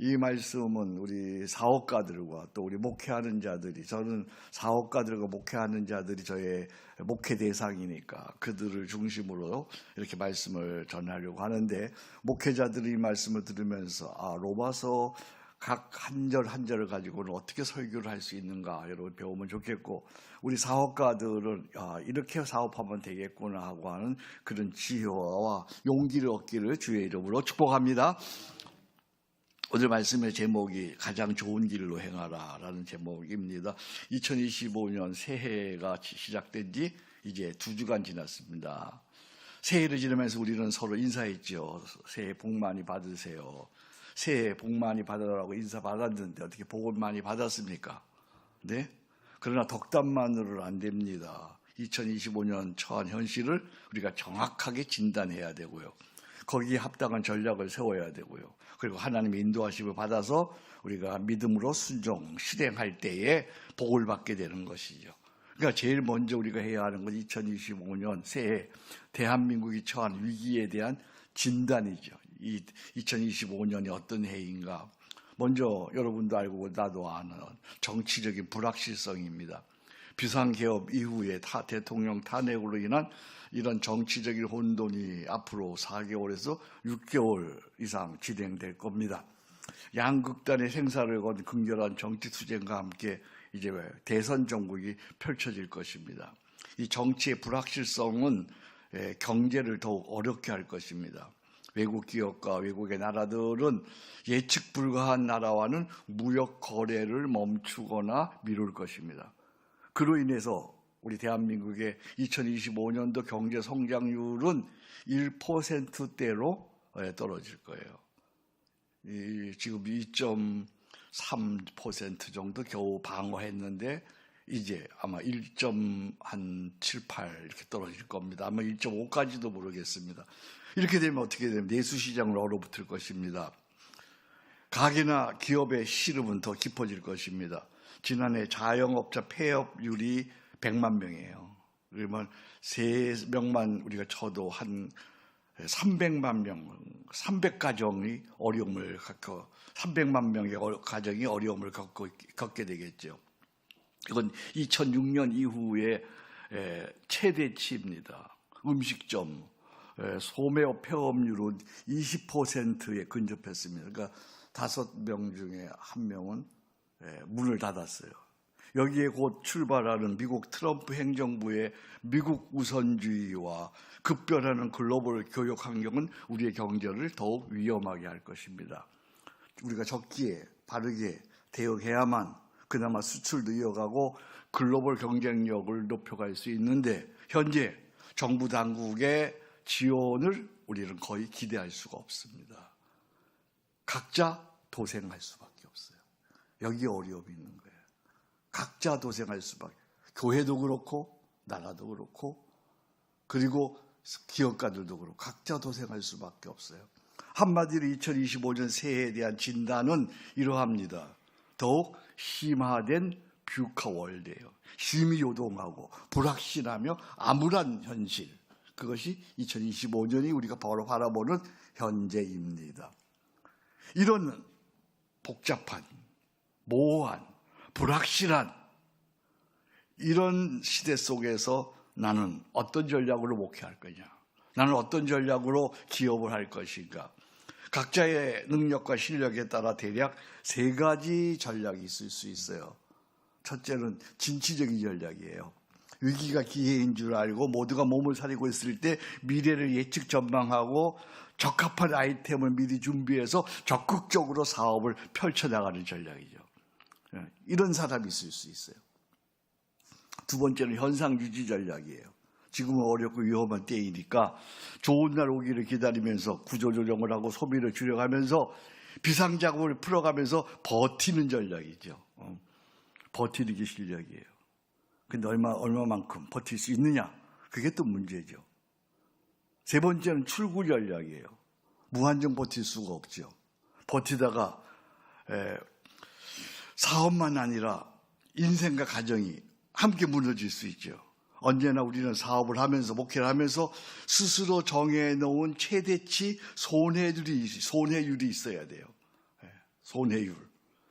이 말씀은 우리 사업가들과 또 우리 목회하는 자들이, 저는 사업가들과 목회하는 자들이 저의 목회 대상이니까 그들을 중심으로 이렇게 말씀을 전하려고 하는데, 목회자들이 이 말씀을 들으면서 로마서 각 한 절 한 절을 가지고는 어떻게 설교를 할 수 있는가 여러분 배우면 좋겠고, 우리 사업가들은 이렇게 사업하면 되겠구나 하고 하는 그런 지혜와 용기를 얻기를 주의 이름으로 축복합니다. 오늘 말씀의 제목이 가장 좋은 길로 행하라 라는 제목입니다. 2025년 새해가 시작된 지 이제 2주간 지났습니다. 새해를 지나면서 우리는 서로 인사했죠. 새해 복 많이 받으세요. 새해 복 많이 받으라고 인사 받았는데 어떻게 복을 많이 받았습니까? 네? 그러나 덕담만으로는 안 됩니다. 2025년 처한 현실을 우리가 정확하게 진단해야 되고요. 거기에 합당한 전략을 세워야 되고요. 그리고 하나님의 인도하심을 받아서 우리가 믿음으로 순종, 실행할 때에 복을 받게 되는 것이죠. 그러니까 제일 먼저 우리가 해야 하는 건 2025년 새해 대한민국이 처한 위기에 대한 진단이죠. 이 2025년이 어떤 해인가. 먼저 여러분도 알고 나도 아는 정치적인 불확실성입니다. 비상개업 이후에 대통령 탄핵으로 인한 이런 정치적인 혼돈이 앞으로 4개월에서 6개월 이상 진행될 겁니다. 양극단의 생사를 건 극렬한 정치 투쟁과 함께 이제 대선 정국이 펼쳐질 것입니다. 이 정치의 불확실성은 경제를 더욱 어렵게 할 것입니다. 외국 기업과 외국의 나라들은 예측 불가한 나라와는 무역 거래를 멈추거나 미룰 것입니다. 그로 인해서 우리 대한민국의 2025년도 경제 성장률은 1%대로 떨어질 거예요. 지금 2.3% 정도 겨우 방어했는데 이제 아마 1.78 이렇게 떨어질 겁니다. 아마 1.5까지도 모르겠습니다. 이렇게 되면 어떻게 되면 내수시장을 얼어붙을 것입니다. 가게나 기업의 시름은 더 깊어질 것입니다. 지난해 자영업자 폐업률이 100만 명이에요. 그러면 3명만 우리가 쳐도 한 300만 명, 300가정이 어려움을 겪고 300만 명의 가정이 어려움을 겪게 되겠죠. 이건 2006년 이후에 최대치입니다. 음식점, 소매업 폐업률은 20%에 근접했습니다. 그러니까 5명 중에 1명은 문을 닫았어요. 여기에 곧 출발하는 미국 트럼프 행정부의 미국 우선주의와 급변하는 글로벌 교육 환경은 우리의 경제를 더욱 위험하게 할 것입니다. 우리가 적기에 바르게 대응해야만 그나마 수출도 이어가고 글로벌 경쟁력을 높여갈 수 있는데, 현재 정부 당국의 지원을 우리는 거의 기대할 수가 없습니다. 각자 도생할 수밖에 없어요. 여기에 어려움이 있는 거예요. 각자 도생할 수밖에. 교회도 그렇고 나라도 그렇고 그리고 기업가들도 그렇고 각자 도생할 수밖에 없어요. 한마디로 2025년 새해에 대한 진단은 이러합니다. 더욱 심화된 뷰카 월드예요. 힘이 요동하고 불확실하며 암울한 현실. 그것이 2025년이 우리가 바로 바라보는 현재입니다. 이런 복잡한, 모호한, 불확실한 이런 시대 속에서 나는 어떤 전략으로 목회할 거냐, 나는 어떤 전략으로 기업을 할 것인가. 각자의 능력과 실력에 따라 대략 3가지 전략이 있을 수 있어요. 첫째는 진취적인 전략이에요. 위기가 기회인 줄 알고 모두가 몸을 사리고 있을 때 미래를 예측 전망하고 적합한 아이템을 미리 준비해서 적극적으로 사업을 펼쳐나가는 전략이죠. 이런 사람이 있을 수 있어요. 두 번째는 현상 유지 전략이에요. 지금은 어렵고 위험한 때이니까 좋은 날 오기를 기다리면서 구조조정을 하고 소비를 줄여가면서 비상자금을 풀어가면서 버티는 전략이죠. 버티는 게 실력이에요. 근데 얼마만큼 버틸 수 있느냐? 그게 또 문제죠. 세 번째는 출구 전략이에요. 무한정 버틸 수가 없죠. 버티다가 사업만 아니라 인생과 가정이 함께 무너질 수 있죠. 언제나 우리는 사업을 하면서 목회를 하면서 스스로 정해놓은 최대치 손해율이 있어야 돼요. 손해율.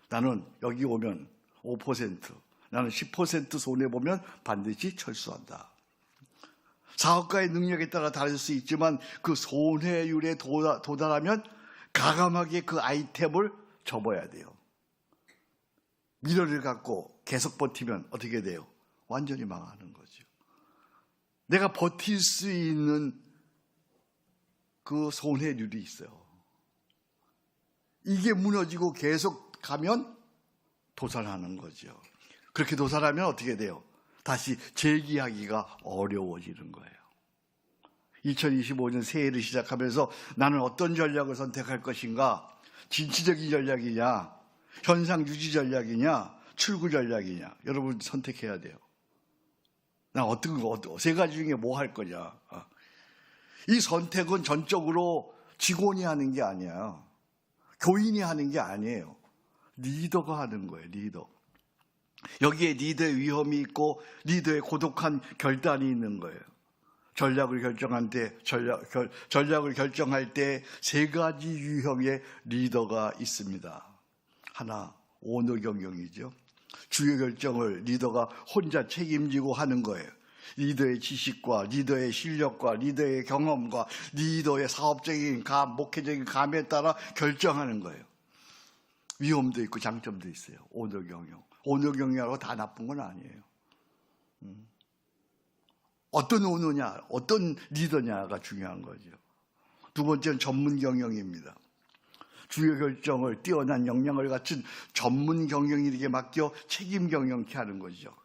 나는 여기 오면 5%, 나는 10% 손해보면 반드시 철수한다. 사업가의 능력에 따라 다를 수 있지만 그 손해율에 도달하면 가감하게 그 아이템을 접어야 돼요. 미련을 갖고 계속 버티면 어떻게 돼요? 완전히 망하는 거죠. 내가 버틸 수 있는 그 손해율이 있어요. 이게 무너지고 계속 가면 도산하는 거죠. 그렇게 도산하면 어떻게 돼요? 다시 재기하기가 어려워지는 거예요. 2025년 새해를 시작하면서 나는 어떤 전략을 선택할 것인가? 진취적인 전략이냐? 현상 유지 전략이냐? 출구 전략이냐? 여러분 선택해야 돼요. 난 어떤 거, 세 가지 중에 뭐 할 거냐? 이 선택은 전적으로 직원이 하는 게 아니야. 교인이 하는 게 아니에요. 리더가 하는 거예요, 리더. 여기에 리더의 위험이 있고 리더의 고독한 결단이 있는 거예요. 전략을 결정할 때 세 가지 유형의 리더가 있습니다. 하나, 오너 경영이죠. 주요 결정을 리더가 혼자 책임지고 하는 거예요. 리더의 지식과 리더의 실력과 리더의 경험과 리더의 사업적인 감, 목회적인 감에 따라 결정하는 거예요. 위험도 있고 장점도 있어요. 오너 경영. 오너 경영하고 다 나쁜 건 아니에요. 어떤 오너냐, 어떤 리더냐가 중요한 거죠. 두 번째는 전문 경영입니다. 주요 결정을 뛰어난 역량을 갖춘 전문 경영인에게 맡겨 책임 경영케 하는 거죠.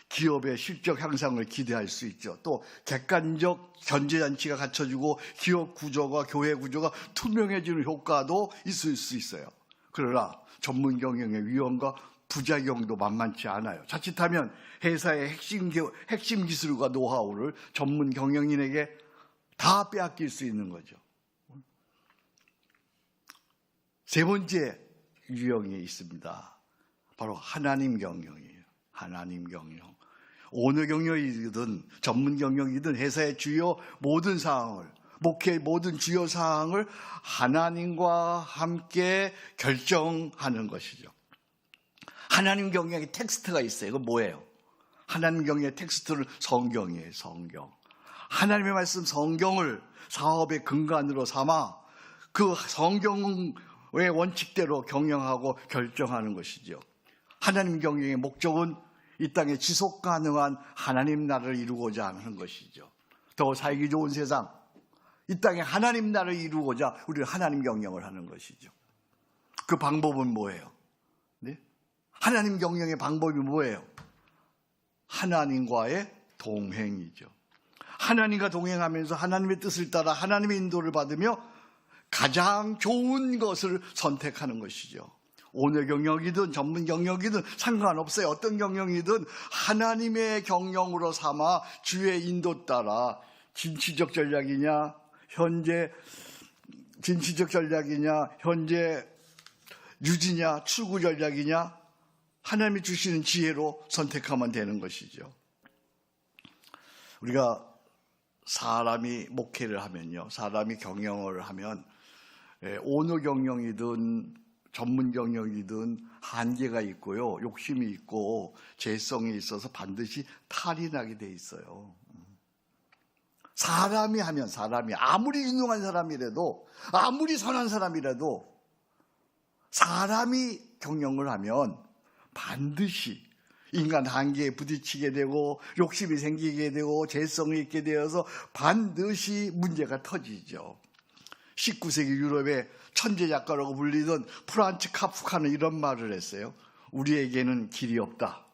기업의 실적 향상을 기대할 수 있죠. 또 객관적 견제장치가 갖춰지고 기업 구조가 교회 구조가 투명해지는 효과도 있을 수 있어요. 그러나 전문 경영의 위험과 부작용도 만만치 않아요. 자칫하면 회사의 핵심 기술과 노하우를 전문 경영인에게 다 빼앗길 수 있는 거죠. 세 번째 유형이 있습니다. 바로 하나님 경영이에요. 하나님 경영. 오너 경영이든 전문 경영이든 회사의 주요 모든 사항을, 목회의 모든 주요 사항을 하나님과 함께 결정하는 것이죠. 하나님 경영의 텍스트가 있어요. 이건 뭐예요? 하나님 경영의 텍스트는 성경이에요. 성경. 하나님의 말씀 성경을 사업의 근간으로 삼아 그 성경의 원칙대로 경영하고 결정하는 것이죠. 하나님 경영의 목적은 이 땅에 지속 가능한 하나님 나라를 이루고자 하는 것이죠. 더 살기 좋은 세상, 이 땅에 하나님 나라를 이루고자 우리는 하나님 경영을 하는 것이죠. 그 방법은 뭐예요? 네? 하나님 경영의 방법이 뭐예요? 하나님과의 동행이죠. 하나님과 동행하면서 하나님의 뜻을 따라 하나님의 인도를 받으며 가장 좋은 것을 선택하는 것이죠. 오너 경영이든 전문 경영이든 상관없어요. 어떤 경영이든 하나님의 경영으로 삼아 주의 인도 따라 진취적 전략이냐, 현재 유지냐, 출구 전략이냐, 하나님이 주시는 지혜로 선택하면 되는 것이죠. 우리가 사람이 목회를 하면요, 사람이 경영을 하면 오너 경영이든 전문 경영이든 한계가 있고요, 욕심이 있고 재성이 있어서 반드시 탈이 나게 돼 있어요. 사람이 아무리 유능한 사람이라도, 아무리 선한 사람이라도 사람이 경영을 하면 반드시 인간 한계에 부딪히게 되고 욕심이 생기게 되고 재성이 있게 되어서 반드시 문제가 터지죠. 19세기 유럽의 천재 작가라고 불리던 프란츠 카프카는 이런 말을 했어요. 우리에게는 길이 없다.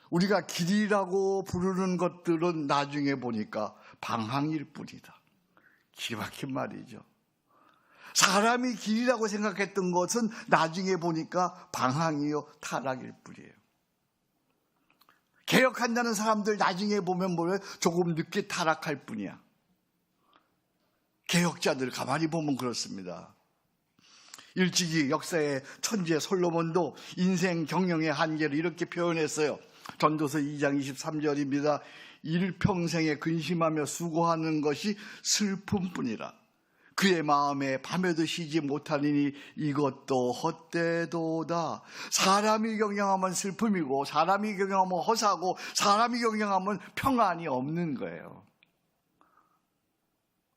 우리가 길이라고 부르는 것들은 나중에 보니까 방황일 뿐이다. 기가 막힌 말이죠. 사람이 길이라고 생각했던 것은 나중에 보니까 방황이요 타락일 뿐이에요. 개혁한다는 사람들 나중에 보면 뭐예요? 조금 늦게 타락할 뿐이야. 개혁자들 가만히 보면 그렇습니다. 일찍이 역사의 천재 솔로몬도 인생 경영의 한계를 이렇게 표현했어요. 전도서 2장 23절입니다. 일평생에 근심하며 수고하는 것이 슬픔뿐이라. 그의 마음에 밤에도 쉬지 못하리니 이것도 헛되도다. 사람이 경영하면 슬픔이고, 사람이 경영하면 허사고, 사람이 경영하면 평안이 없는 거예요.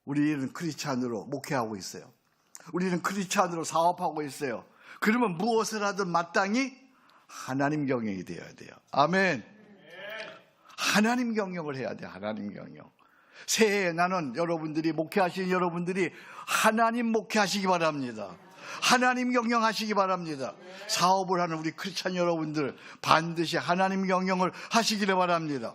우리는 크리스찬으로 목회하고 있어요. 우리는 크리스찬으로 사업하고 있어요. 그러면 무엇을 하든 마땅히 하나님 경영이 되어야 돼요. 아멘. 하나님 경영을 해야 돼요. 하나님 경영. 새해에 나는 여러분들이 목회하시는 여러분들이 하나님 목회하시기 바랍니다. 하나님 경영하시기 바랍니다. 사업을 하는 우리 크리스찬 여러분들 반드시 하나님 경영을 하시기를 바랍니다.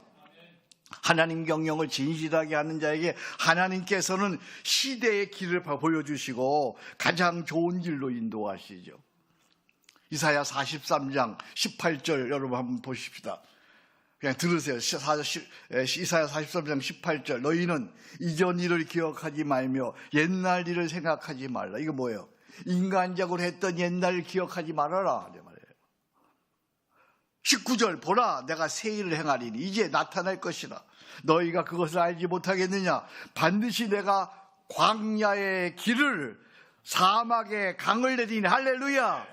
하나님 경영을 진실하게 하는 자에게 하나님께서는 시대의 길을 보여주시고 가장 좋은 길로 인도하시죠. 이사야 43장 18절 여러분 한번 보십시다. 그냥 들으세요. 이사야 43장 18절. 너희는 이전 일을 기억하지 말며 옛날 일을 생각하지 말라. 이거 뭐예요? 인간적으로 했던 옛날 일 기억하지 말아라. 19절. 보라, 내가 새 일을 행하리니 이제 나타날 것이라. 너희가 그것을 알지 못하겠느냐? 반드시 내가 광야의 길을, 사막에 강을 내리니. 할렐루야.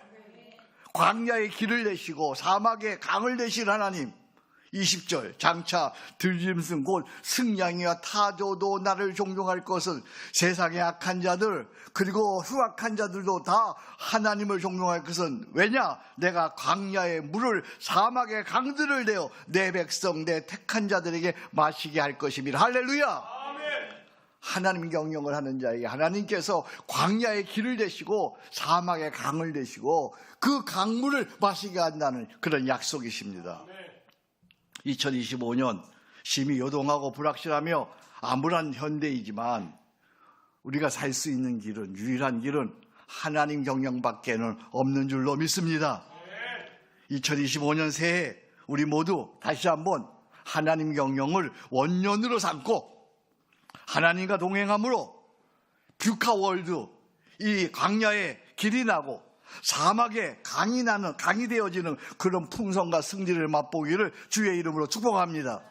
광야의 길을 내시고 사막에 강을 내실 하나님. 20절. 장차 들짐승 곧 승냥이와 타조도 나를 존경할 것은 세상의 악한 자들 그리고 흉악한 자들도 다 하나님을 존경할 것은 왜냐? 내가 광야의 물을 사막의 강들을 내어 내 백성 내 택한 자들에게 마시게 할 것입니다. 할렐루야. 아멘. 하나님 경영을 하는 자에게 하나님께서 광야의 길을 내시고 사막의 강을 내시고 그 강물을 마시게 한다는 그런 약속이십니다. 아멘. 2025년 심히 요동하고 불확실하며 암울한 현대이지만 우리가 살 수 있는 길은, 유일한 길은 하나님 경영밖에는 없는 줄로 믿습니다. 2025년 새해 우리 모두 다시 한번 하나님 경영을 원년으로 삼고 하나님과 동행함으로 뷰카월드, 이 광야에 길이 나고 사막에 강이 되어지는 그런 풍성과 승리를 맛보기를 주의 이름으로 축복합니다.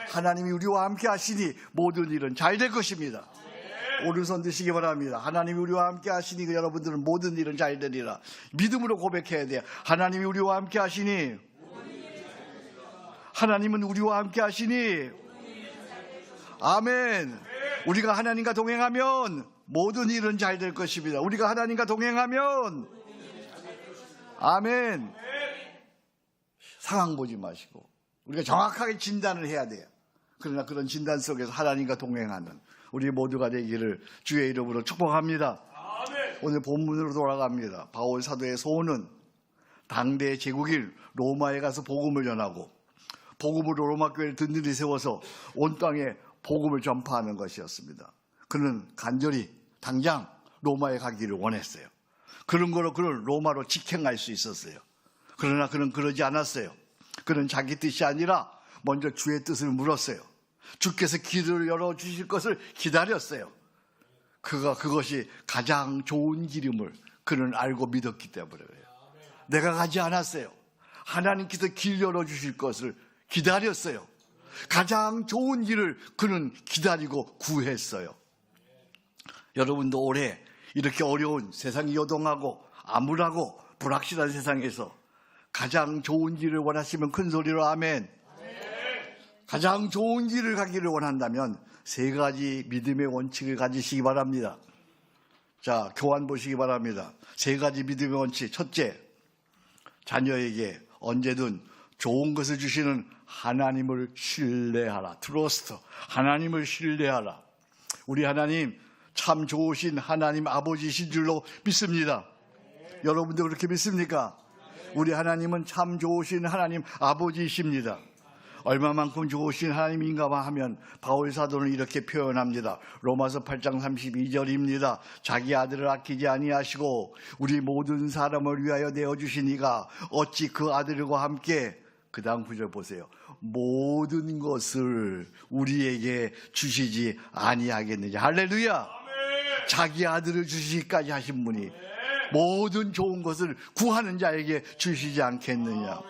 하나님이 우리와 함께 하시니 모든 일은 잘 될 것입니다. 오른손 드시기 바랍니다. 하나님이 우리와 함께 하시니 여러분들은 모든 일은 잘 되리라. 믿음으로 고백해야 돼요. 하나님이 우리와 함께 하시니, 하나님은 우리와 함께 하시니, 아멘. 우리가 하나님과 동행하면 모든 일은 잘 될 것입니다. 우리가 하나님과 동행하면, 아멘. 상황 보지 마시고 우리가 정확하게 진단을 해야 돼요. 그러나 그런 진단 속에서 하나님과 동행하는 우리 모두가 되기를 주의 이름으로 축복합니다. 아멘. 오늘 본문으로 돌아갑니다. 바울 사도의 소원은 당대 제국인 로마에 가서 복음을 전하고 복음으로 로마 교회를 든든히 세워서 온 땅에 복음을 전파하는 것이었습니다. 그는 간절히 당장 로마에 가기를 원했어요. 그런 거로 그를 로마로 직행할 수 있었어요. 그러나 그는 그러지 않았어요. 그는 자기 뜻이 아니라 먼저 주의 뜻을 물었어요. 주께서 길을 열어주실 것을 기다렸어요. 그것이 가장 좋은 길임을 그는 알고 믿었기 때문에 그래요. 내가 가지 않았어요. 하나님께서 길 열어주실 것을 기다렸어요. 가장 좋은 길을 그는 기다리고 구했어요. 여러분도 올해 이렇게 어려운 세상이 요동하고 암울하고 불확실한 세상에서 가장 좋은 길을 원하시면 큰 소리로 아멘. 가장 좋은 길을 가기를 원한다면 세 가지 믿음의 원칙을 가지시기 바랍니다. 자, 교환 보시기 바랍니다. 세 가지 믿음의 원칙. 첫째, 자녀에게 언제든 좋은 것을 주시는 하나님을 신뢰하라. 트러스트. 하나님을 신뢰하라. 우리 하나님 참 좋으신 하나님 아버지이신 줄로 믿습니다. 여러분도 그렇게 믿습니까? 우리 하나님은 참 좋으신 하나님 아버지이십니다. 얼마만큼 좋으신 하나님인가 하면 바울 사도는 이렇게 표현합니다. 로마서 8장 32절입니다. 자기 아들을 아끼지 아니하시고 우리 모든 사람을 위하여 내어주신 이가 어찌 그 아들과 함께, 그 다음 구절 보세요, 모든 것을 우리에게 주시지 아니하겠느냐. 할렐루야. 자기 아들을 주시기까지 하신 분이 모든 좋은 것을 구하는 자에게 주시지 않겠느냐.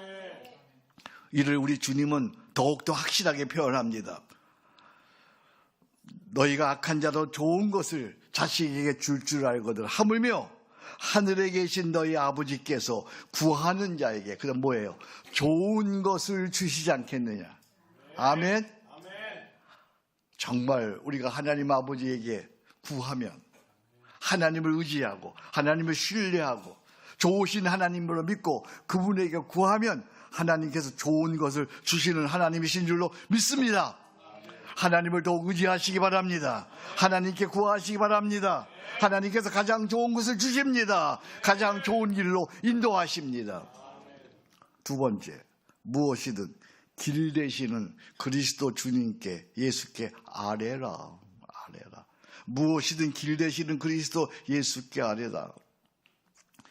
이를 우리 주님은 더욱더 확실하게 표현합니다. 너희가 악한 자도 좋은 것을 자식에게 줄 알거든. 하물며 하늘에 계신 너희 아버지께서 구하는 자에게, 그다음 뭐예요? 좋은 것을 주시지 않겠느냐. 아멘. 정말 우리가 하나님 아버지에게 구하면, 하나님을 의지하고 하나님을 신뢰하고 좋으신 하나님으로 믿고 그분에게 구하면 하나님께서 좋은 것을 주시는 하나님이신 줄로 믿습니다. 하나님을 더욱 의지하시기 바랍니다. 하나님께 구하시기 바랍니다. 하나님께서 가장 좋은 것을 주십니다. 가장 좋은 길로 인도하십니다. 두 번째, 무엇이든 길 되시는 그리스도 주님께, 예수께 아뢰라. 무엇이든 길 되시는 그리스도 예수께 아뢰라.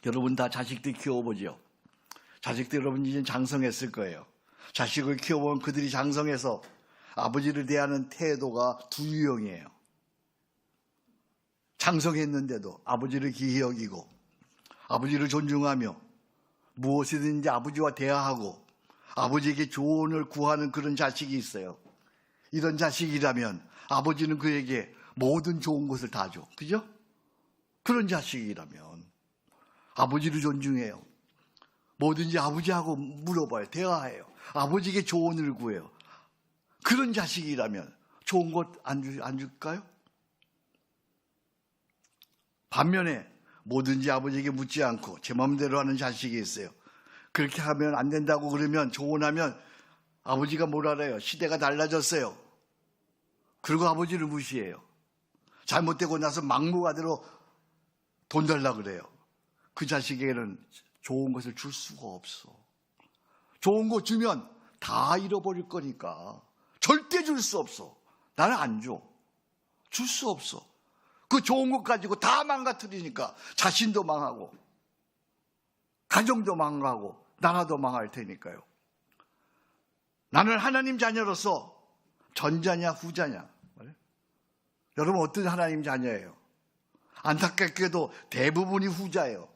여러분 다 자식들 키워보죠. 자식들 여러분 이제 장성했을 거예요. 자식을 키워보면 그들이 장성해서 아버지를 대하는 태도가 두 유형이에요. 장성했는데도 아버지를 기히 여기고 아버지를 존중하며 무엇이든지 아버지와 대화하고 아버지에게 조언을 구하는 그런 자식이 있어요. 이런 자식이라면 아버지는 그에게 모든 좋은 것을 다 줘. 그죠? 그런 자식이라면 아버지를 존중해요. 뭐든지 아버지하고 물어봐요. 대화해요. 아버지에게 조언을 구해요. 그런 자식이라면 좋은 것 안 줄까요? 반면에 뭐든지 아버지에게 묻지 않고 제 마음대로 하는 자식이 있어요. 그렇게 하면 안 된다고 그러면, 조언하면 아버지가 뭘 알아요? 시대가 달라졌어요. 그리고 아버지를 무시해요. 잘못되고 나서 막무가내로 돈 달라 그래요. 그 자식에게는 좋은 것을 줄 수가 없어. 좋은 거 주면 다 잃어버릴 거니까 절대 줄 수 없어. 나는 안 줘. 줄 수 없어. 그 좋은 것 가지고 다 망가뜨리니까 자신도 망하고 가정도 망하고 나라도 망할 테니까요. 나는 하나님 자녀로서 전자냐 후자냐. 여러분 어떤 하나님 자녀예요? 안타깝게도 대부분이 후자예요.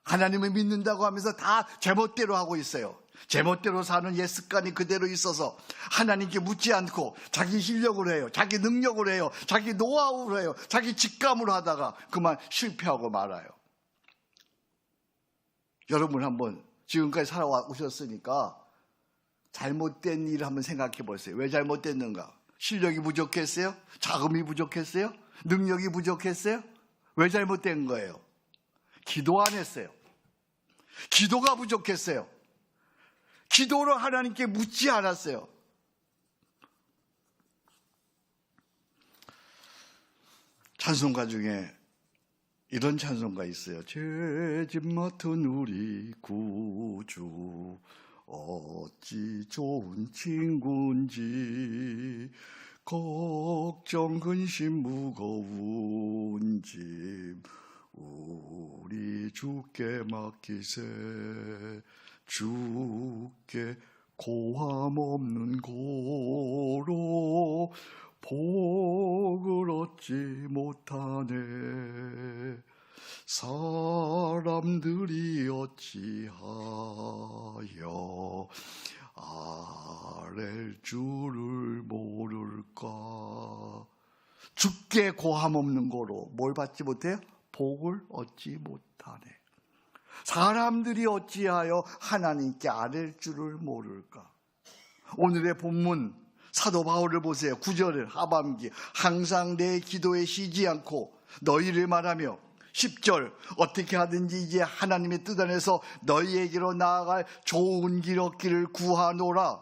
하나님을 믿는다고 하면서 다 제멋대로 하고 있어요. 제멋대로 사는 옛 습관이 그대로 있어서 하나님께 묻지 않고 자기 실력으로 해요. 자기 능력으로 해요. 자기 노하우로 해요. 자기 직감으로 하다가 그만 실패하고 말아요. 여러분 한번 지금까지 살아오셨으니까 잘못된 일을 한번 생각해 보세요. 왜 잘못됐는가? 실력이 부족했어요? 자금이 부족했어요? 능력이 부족했어요? 왜 잘못된 거예요? 기도 안 했어요. 기도가 부족했어요. 기도로 하나님께 묻지 않았어요. 찬송가 중에 이런 찬송가 있어요. 죄짐 맡은 우리 구주 어찌 좋은 친구인지 걱정 근심 무거운 짐 우리 주께 맡기세 주께 고함 없는 고로 복을 얻지 못하네 사람들이 어찌하여 아랠 줄을 모를까. 주께 고함 없는 거로 뭘 받지 못해요? 복을 얻지 못하네. 사람들이 어찌하여 하나님께 아랠 줄을 모를까. 오늘의 본문 사도 바울을 보세요. 9절을 하반기 항상 내 기도에 쉬지 않고 너희를 말하며 10절 어떻게 하든지 이제 하나님의 뜻 안에서 너희에게로 나아갈 좋은 길 얻기를 구하노라.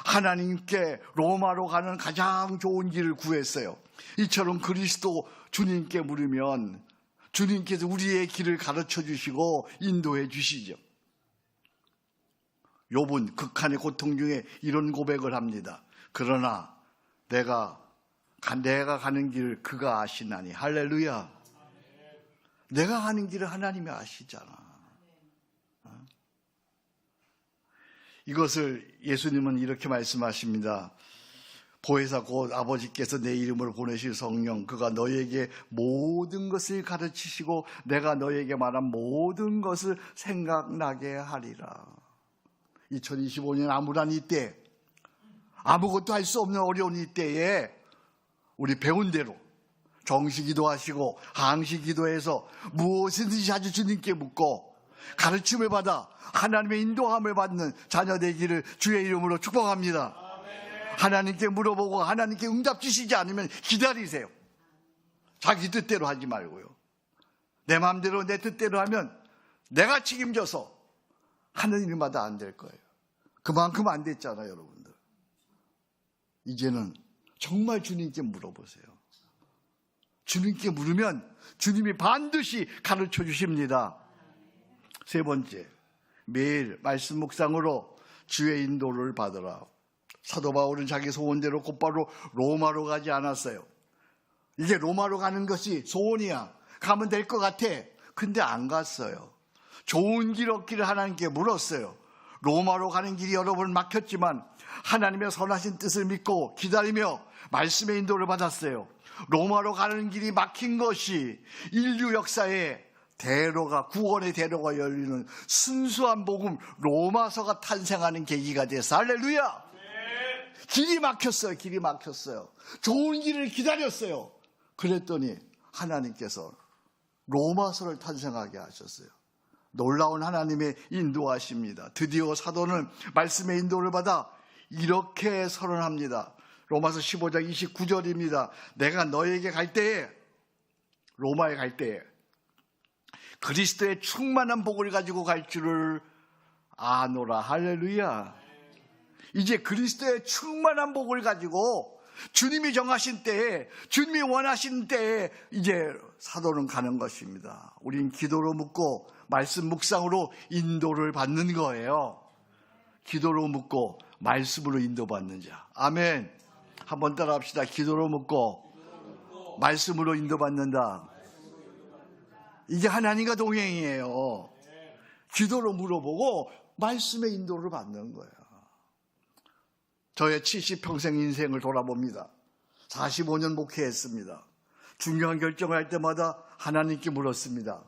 하나님께 로마로 가는 가장 좋은 길을 구했어요. 이처럼 그리스도 주님께 물으면 주님께서 우리의 길을 가르쳐 주시고 인도해 주시죠. 욥은 극한의 고통 중에 이런 고백을 합니다. 그러나 내가 가는 길을 그가 아시나니. 할렐루야. 내가 가는 길을 하나님이 아시잖아. 이것을 예수님은 이렇게 말씀하십니다. 보혜사 곧 아버지께서 내 이름으로 보내실 성령 그가 너에게 모든 것을 가르치시고 내가 너에게 말한 모든 것을 생각나게 하리라. 2025년 암울한 이때 아무것도 할 수 없는 어려운 이때에 우리 배운 대로 정시기도 하시고 항시기도 해서 무엇이든지 자주 주님께 묻고 가르침을 받아 하나님의 인도함을 받는 자녀 되기를 주의 이름으로 축복합니다. 하나님께 물어보고 하나님께 응답 주시지 않으면 기다리세요. 자기 뜻대로 하지 말고요. 내 마음대로 내 뜻대로 하면 내가 책임져서 하는 일마다 안 될 거예요. 그만큼 안 됐잖아요, 여러분들. 이제는 정말 주님께 물어보세요. 주님께 물으면 주님이 반드시 가르쳐 주십니다. 세 번째, 매일 말씀 묵상으로 주의 인도를 받으라. 사도 바울은 자기 소원대로 곧바로 로마로 가지 않았어요. 이제 로마로 가는 것이 소원이야. 가면 될 것 같아. 근데 안 갔어요. 좋은 길 얻기를 하나님께 물었어요. 로마로 가는 길이 여러 번 막혔지만 하나님의 선하신 뜻을 믿고 기다리며 말씀의 인도를 받았어요. 로마로 가는 길이 막힌 것이 인류 역사에 구원의 대로가 열리는 순수한 복음 로마서가 탄생하는 계기가 됐어요. 할렐루야! 길이 막혔어요. 길이 막혔어요. 좋은 길을 기다렸어요. 그랬더니 하나님께서 로마서를 탄생하게 하셨어요. 놀라운 하나님의 인도하십니다. 드디어 사도는 말씀의 인도를 받아 이렇게 선언합니다. 로마서 15장 29절입니다. 내가 너에게 갈 때에, 로마에 갈 때에 그리스도의 충만한 복을 가지고 갈 줄을 아노라. 할렐루야. 이제 그리스도의 충만한 복을 가지고 주님이 정하신 때에, 주님이 원하신 때에 이제 사도는 가는 것입니다. 우린 기도로 묻고 말씀 묵상으로 인도를 받는 거예요. 기도로 묻고 말씀으로 인도받는 자. 아멘. 한번 따라 합시다. 기도로 묻고 말씀으로 인도받는다. 이게 하나님과 동행이에요. 기도로 물어보고 말씀의 인도를 받는 거예요. 저의 70평생 인생을 돌아봅니다. 45년 목회했습니다. 중요한 결정을 할 때마다 하나님께 물었습니다.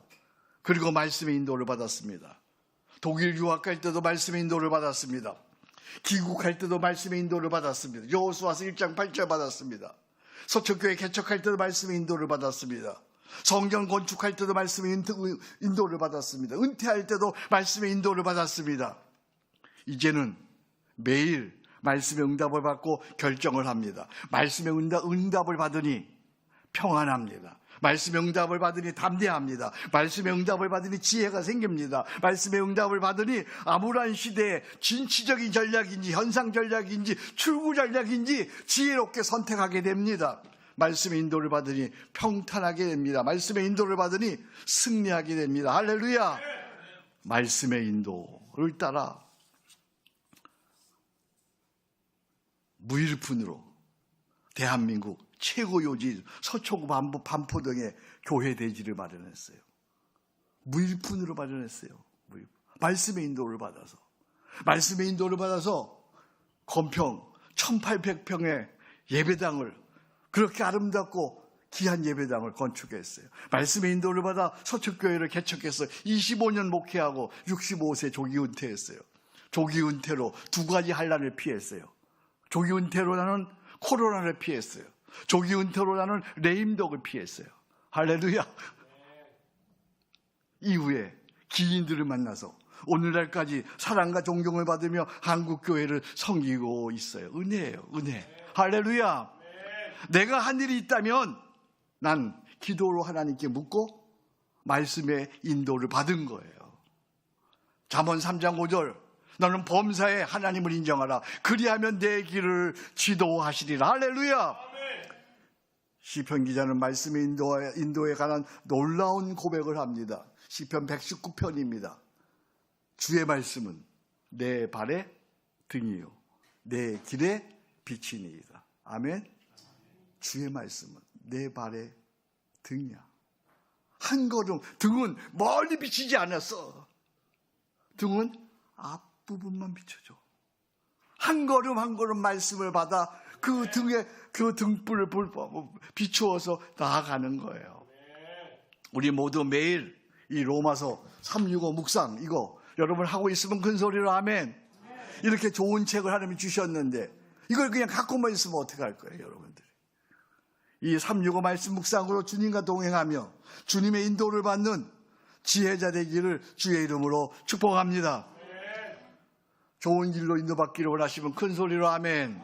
그리고 말씀의 인도를 받았습니다. 독일 유학 갈 때도 말씀의 인도를 받았습니다. 귀국할 때도 말씀의 인도를 받았습니다. 여호수아서 1장 8절 받았습니다. 서초교회 개척할 때도 말씀의 인도를 받았습니다. 성전 건축할 때도 말씀의 인도를 받았습니다. 은퇴할 때도 말씀의 인도를 받았습니다. 이제는 매일 말씀의 응답을 받고 결정을 합니다. 말씀의 응답을 받으니 평안합니다. 말씀의 응답을 받으니 담대합니다. 말씀의 응답을 받으니 지혜가 생깁니다. 말씀의 응답을 받으니 암울한 시대에 진취적인 전략인지 현상 전략인지 출구 전략인지 지혜롭게 선택하게 됩니다. 말씀의 인도를 받으니 평탄하게 됩니다. 말씀의 인도를 받으니 승리하게 됩니다. 할렐루야. 말씀의 인도를 따라 무일푼으로 대한민국 최고 요지 서초구 반포 등의 교회 대지를 마련했어요. 무일푼으로 마련했어요. 말씀의 인도를 받아서. 말씀의 인도를 받아서 건평 1800평의 예배당을, 그렇게 아름답고 귀한 예배당을 건축했어요. 말씀의 인도를 받아 서초교회를 개척했어요. 25년 목회하고 65세 조기 은퇴했어요. 조기 은퇴로 두 가지 환난을 피했어요. 조기 은퇴로 나는 코로나를 피했어요. 조기 은퇴로 나는 레임덕을 피했어요. 할렐루야. 이후에 기인들을 만나서 오늘날까지 사랑과 존경을 받으며 한국교회를 섬기고 있어요. 은혜예요. 은혜. 할렐루야. 내가 한 일이 있다면 난 기도로 하나님께 묻고 말씀의 인도를 받은 거예요. 잠언 3장 5절. 너는 범사에 하나님을 인정하라. 그리하면 내 길을 지도하시리라. 할렐루야. 시편 기자는 말씀의 인도에 관한 놀라운 고백을 합니다. 시편 119편입니다. 주의 말씀은 내 발의 등이요 내 길의 빛이니이다. 아멘. 주의 말씀은 내 발의 등이야. 한 걸음, 등은 멀리 비치지 않았어. 등은 앞부분만 비춰줘. 한 걸음 한 걸음 말씀을 받아 그 등에 그 등불을 비추어서 나아가는 거예요. 우리 모두 매일 이 로마서 365 묵상 이거 여러분 하고 있으면 큰 소리로 아멘. 이렇게 좋은 책을 하나님이 주셨는데 이걸 그냥 갖고만 있으면 어떻게 할 거예요, 여러분들이? 이 365 말씀 묵상으로 주님과 동행하며 주님의 인도를 받는 지혜자 되기를 주의 이름으로 축복합니다. 좋은 길로 인도받기를 원하시면 큰 소리로 아멘.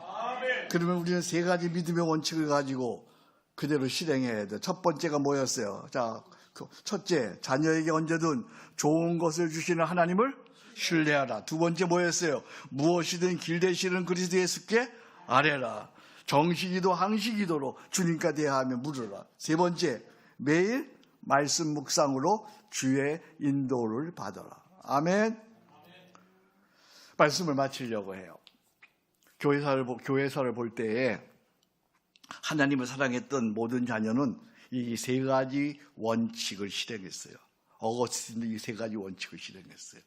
그러면 우리는 세 가지 믿음의 원칙을 가지고 그대로 실행해야 돼. 첫 번째가 뭐였어요? 자, 첫째, 자녀에게 언제든 좋은 것을 주시는 하나님을 신뢰하라. 두 번째 뭐였어요? 무엇이든 길 되시는 그리스도 예수께 아뢰라. 정식기도 항식기도로 주님과 대하며 물으라. 세 번째, 매일 말씀 묵상으로 주의 인도를 받아라. 아멘. 말씀을 마치려고 해요. 교회사를 볼 때에 하나님을 사랑했던 모든 자녀는 이 세 가지 원칙을 실행했어요. 어거스틴도 이 세 가지 원칙을 실행했어요.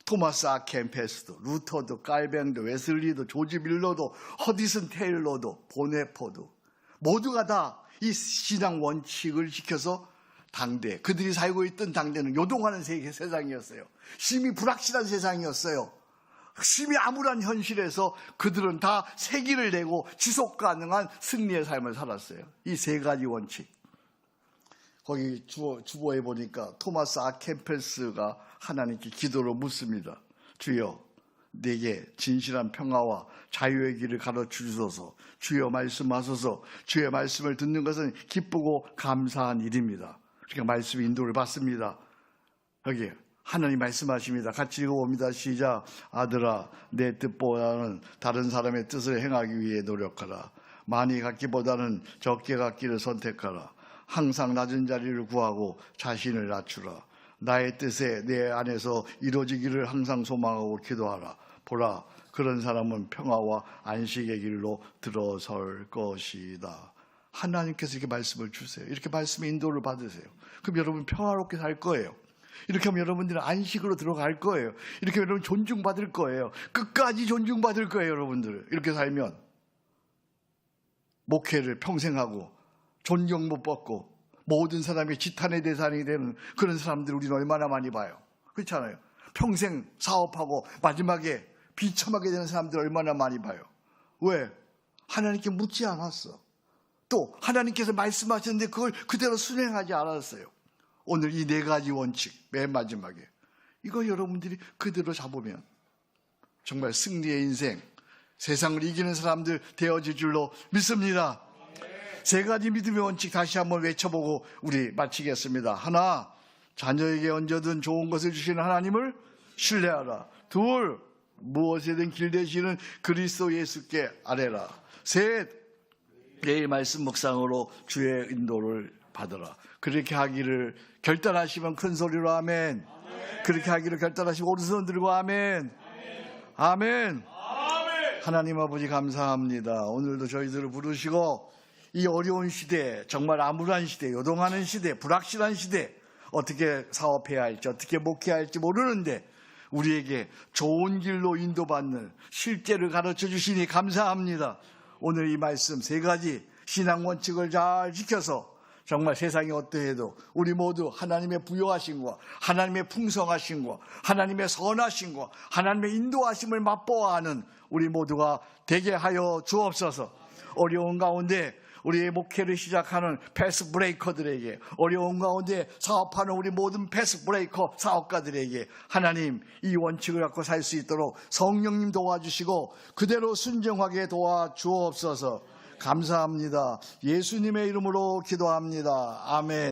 토마스 아켄페스도, 루터도, 깔뱅도, 웨슬리도, 조지 밀러도, 허디슨 테일러도, 보네포도 모두가 다 이 신앙 원칙을 지켜서 당대, 그들이 살고 있던 당대는 요동하는 세상이었어요. 심히 불확실한 세상이었어요. 심히 암울한 현실에서 그들은 다 세기를 내고 지속 가능한 승리의 삶을 살았어요. 이 세 가지 원칙. 거기 주보에 보니까 토마스 아켄페스가 하나님께 기도로 묻습니다. 주여, 내게 진실한 평화와 자유의 길을 가르쳐주소서. 주여 말씀하소서. 주의 말씀을 듣는 것은 기쁘고 감사한 일입니다. 그러니까 말씀 인도를 받습니다. 여기 하나님 말씀하십니다. 같이 읽어봅니다. 시작. 아들아, 내 뜻보다는 다른 사람의 뜻을 행하기 위해 노력하라. 많이 갖기보다는 적게 갖기를 선택하라. 항상 낮은 자리를 구하고 자신을 낮추라. 나의 뜻에 내 안에서 이루어지기를 항상 소망하고 기도하라. 보라, 그런 사람은 평화와 안식의 길로 들어설 것이다. 하나님께서 이렇게 말씀을 주세요. 이렇게 말씀의 인도를 받으세요. 그럼 여러분 평화롭게 살 거예요. 이렇게 하면 여러분들은 안식으로 들어갈 거예요. 이렇게 하면 여러분 존중받을 거예요. 끝까지 존중받을 거예요, 여러분들. 이렇게 살면 목회를 평생 하고 존경 못 받고 모든 사람이 지탄의 대상이 되는 그런 사람들 우리는 얼마나 많이 봐요. 그렇잖아요. 평생 사업하고 마지막에 비참하게 되는 사람들 얼마나 많이 봐요. 왜? 하나님께 묻지 않았어. 또 하나님께서 말씀하셨는데 그걸 그대로 수행하지 않았어요. 오늘 이 네 가지 원칙 맨 마지막에 이거 여러분들이 그대로 잡으면 정말 승리의 인생, 세상을 이기는 사람들 되어질 줄로 믿습니다. 세 가지 믿음의 원칙 다시 한번 외쳐보고 우리 마치겠습니다. 하나, 자녀에게 언제든 좋은 것을 주시는 하나님을 신뢰하라. 둘, 무엇이든 길 되시는 그리스도 예수께 아뢰라. 셋, 매일 말씀 묵상으로 주의 인도를 받으라. 그렇게 하기를 결단하시면 큰 소리로 아멘. 그렇게 하기를 결단하시고 오른손 들고 아멘. 아멘. 하나님 아버지 감사합니다. 오늘도 저희들을 부르시고 이 어려운 시대, 정말 암울한 시대, 요동하는 시대, 불확실한 시대, 어떻게 사업해야 할지, 어떻게 목회해야 할지 모르는데 우리에게 좋은 길로 인도받는 실제를 가르쳐 주시니 감사합니다. 오늘 이 말씀 세 가지 신앙 원칙을 잘 지켜서 정말 세상이 어떠해도 우리 모두 하나님의 부요하심과 하나님의 풍성하심과 하나님의 선하심과 하나님의 인도하심을 맛보아하는 우리 모두가 되게 하여 주옵소서. 어려운 가운데 우리의 목회를 시작하는 패스 브레이커들에게, 어려운 가운데 사업하는 우리 모든 패스 브레이커 사업가들에게 하나님 이 원칙을 갖고 살 수 있도록 성령님 도와주시고 그대로 순종하게 도와주옵소서. 감사합니다. 예수님의 이름으로 기도합니다. 아멘.